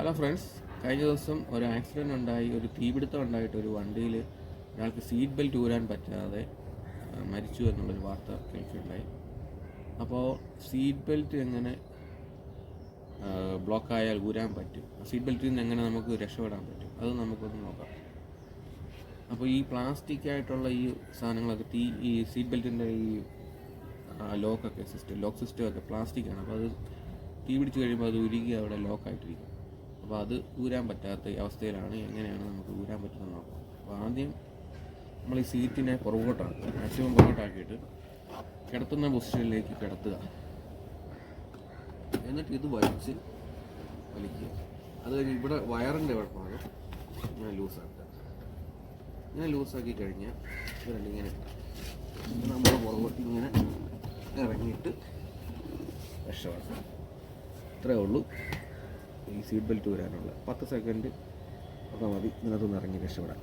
Hello friends, കഴിഞ്ഞ ദിവസം ഒരു ആക്സിഡൻറ്റ് ഉണ്ടായി, ഒരു തീപിടുത്തം ഉണ്ടായിട്ട് ഒരു വണ്ടിയിൽ ഒരാൾക്ക് സീറ്റ് ബെൽറ്റ് ഊരാൻ പറ്റാതെ മരിച്ചു എന്നുള്ളൊരു വാർത്ത കേൾക്കുകയുണ്ടായി. അപ്പോൾ സീറ്റ് ബെൽറ്റ് എങ്ങനെ ബ്ലോക്കായാൽ ഊരാൻ പറ്റും, സീറ്റ് ബെൽറ്റിൽ നിന്ന് എങ്ങനെ നമുക്ക് രക്ഷപ്പെടാൻ പറ്റും, അത് നമുക്കൊന്ന് നോക്കാം. അപ്പോൾ ഈ പ്ലാസ്റ്റിക് ആയിട്ടുള്ള ഈ സാധനങ്ങളൊക്കെ ഈ സീറ്റ് ബെൽറ്റിൻ്റെ ഈ ലോക്ക് സിസ്റ്റമൊക്കെ പ്ലാസ്റ്റിക്കാണ്. അപ്പോൾ അത് തീ പിടിച്ച് കഴിയുമ്പോൾ അത് ഉരുകി അവിടെ ലോക്കായിട്ടിരിക്കും. അപ്പോൾ അത് ഊരാൻ പറ്റാത്ത അവസ്ഥയിലാണ്. എങ്ങനെയാണ് നമുക്ക് ഊരാൻ പറ്റുന്നത് നോക്കാം. അപ്പോൾ ആദ്യം നമ്മൾ ഈ സീറ്റിനെ മാക്സിമം പുറകോട്ടാക്കിയിട്ട് കിടത്തുന്ന പൊസിഷനിലേക്ക് കിടത്തുക. എന്നിട്ട് ഇത് വലിക്കുക. അത് കഴിഞ്ഞ് ഇവിടെ വയറിൻ്റെ കുഴപ്പമാണ്, ഇങ്ങനെ ലൂസാക്കുക. ഇങ്ങനെ ലൂസാക്കി കഴിഞ്ഞാൽ ഇങ്ങനെ നമ്മൾ പുറകോട്ട് ഇങ്ങനെ ഇറങ്ങിയിട്ട് രക്ഷപ്പെടാം. ഇത്രയേ ഉള്ളൂ ഈ സീറ്റ് ബെൽറ്റ് ഊരാനുള്ള. 10 സെക്കൻഡ് ഒക്കെ മതി ഇതിനകത്തുനിന്ന് ഇറങ്ങി രക്ഷപ്പെടാൻ.